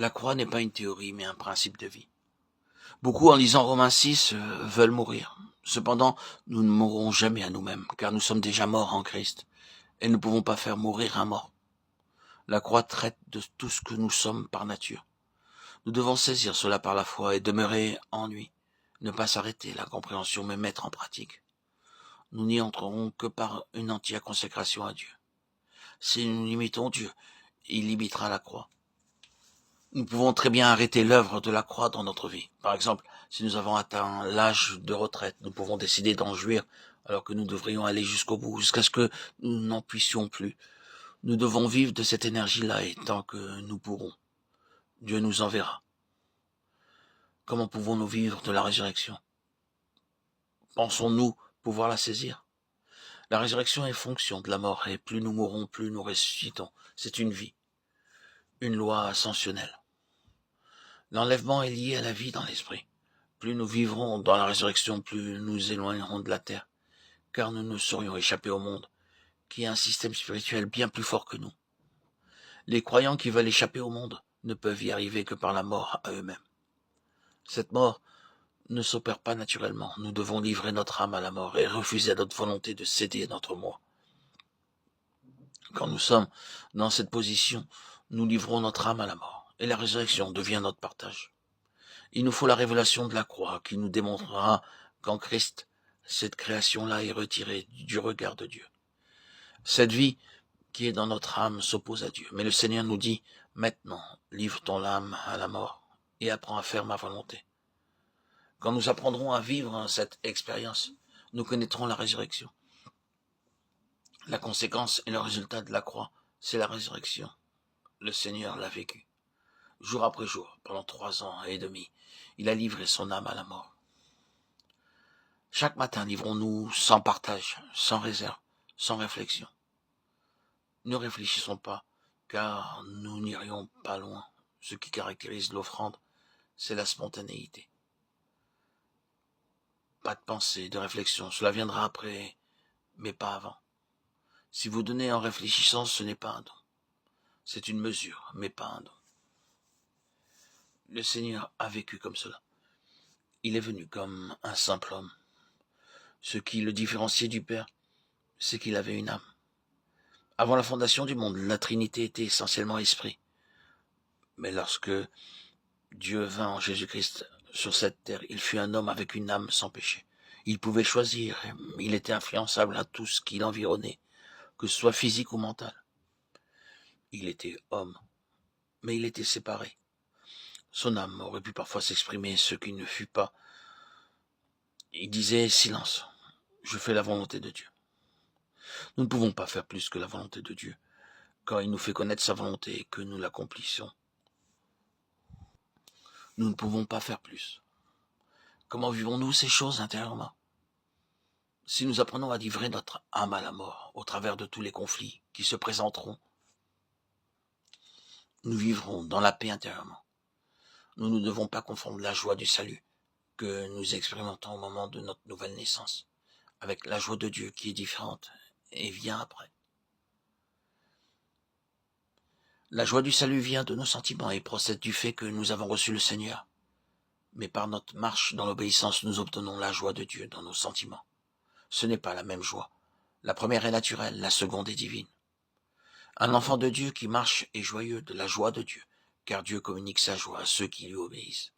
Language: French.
La croix n'est pas une théorie, mais un principe de vie. Beaucoup, en lisant Romains 6, veulent mourir. Cependant, nous ne mourrons jamais à nous-mêmes, car nous sommes déjà morts en Christ, et nous ne pouvons pas faire mourir un mort. La croix traite de tout ce que nous sommes par nature. Nous devons saisir cela par la foi et demeurer en lui, ne pas s'arrêter la compréhension, mais mettre en pratique. Nous n'y entrerons que par une entière consécration à Dieu. Si nous limitons Dieu, il limitera la croix. Nous pouvons très bien arrêter l'œuvre de la croix dans notre vie. Par exemple, si nous avons atteint l'âge de retraite, nous pouvons décider d'en jouir alors que nous devrions aller jusqu'au bout, jusqu'à ce que nous n'en puissions plus. Nous devons vivre de cette énergie-là et tant que nous pourrons, Dieu nous enverra. Comment pouvons-nous vivre de la résurrection? Pensons-nous pouvoir la saisir? La résurrection est fonction de la mort et plus nous mourrons, plus nous ressuscitons. C'est une vie, une loi ascensionnelle. L'enlèvement est lié à la vie dans l'esprit. Plus nous vivrons dans la résurrection, plus nous nous éloignerons de la terre, car nous ne saurions échapper au monde, qui est un système spirituel bien plus fort que nous. Les croyants qui veulent échapper au monde ne peuvent y arriver que par la mort à eux-mêmes. Cette mort ne s'opère pas naturellement. Nous devons livrer notre âme à la mort et refuser à notre volonté de céder à notre moi. Quand nous sommes dans cette position, nous livrons notre âme à la mort, et la résurrection devient notre partage. Il nous faut la révélation de la croix qui nous démontrera qu'en Christ, cette création-là est retirée du regard de Dieu. Cette vie qui est dans notre âme s'oppose à Dieu. Mais le Seigneur nous dit, maintenant, livre ton âme à la mort et apprends à faire ma volonté. Quand nous apprendrons à vivre cette expérience, nous connaîtrons la résurrection. La conséquence et le résultat de la croix, c'est la résurrection. Le Seigneur l'a vécu. Jour après jour, pendant 3 ans et demi, il a livré son âme à la mort. Chaque matin, livrons-nous sans partage, sans réserve, sans réflexion. Ne réfléchissons pas, car nous n'irions pas loin. Ce qui caractérise l'offrande, c'est la spontanéité. Pas de pensée, de réflexion, cela viendra après, mais pas avant. Si vous donnez en réfléchissant, ce n'est pas un don. C'est une mesure, mais pas un don. Le Seigneur a vécu comme cela. Il est venu comme un simple homme. Ce qui le différenciait du Père, c'est qu'il avait une âme. Avant la fondation du monde, la Trinité était essentiellement esprit. Mais lorsque Dieu vint en Jésus-Christ sur cette terre, il fut un homme avec une âme sans péché. Il pouvait choisir, il était influençable à tout ce qui l'environnait, que ce soit physique ou mental. Il était homme, mais il était séparé. Son âme aurait pu parfois s'exprimer, ce qui ne fut pas. Il disait « Silence, je fais la volonté de Dieu ». Nous ne pouvons pas faire plus que la volonté de Dieu, quand il nous fait connaître sa volonté et que nous l'accomplissons. Nous ne pouvons pas faire plus. Comment vivons-nous ces choses intérieurement? Si nous apprenons à livrer notre âme à la mort au travers de tous les conflits qui se présenteront, nous vivrons dans la paix intérieurement. Nous ne devons pas confondre la joie du salut que nous expérimentons au moment de notre nouvelle naissance avec la joie de Dieu qui est différente et vient après. La joie du salut vient de nos sentiments et procède du fait que nous avons reçu le Seigneur. Mais par notre marche dans l'obéissance, nous obtenons la joie de Dieu dans nos sentiments. Ce n'est pas la même joie. La première est naturelle, la seconde est divine. Un enfant de Dieu qui marche est joyeux de la joie de Dieu, car Dieu communique sa joie à ceux qui lui obéissent.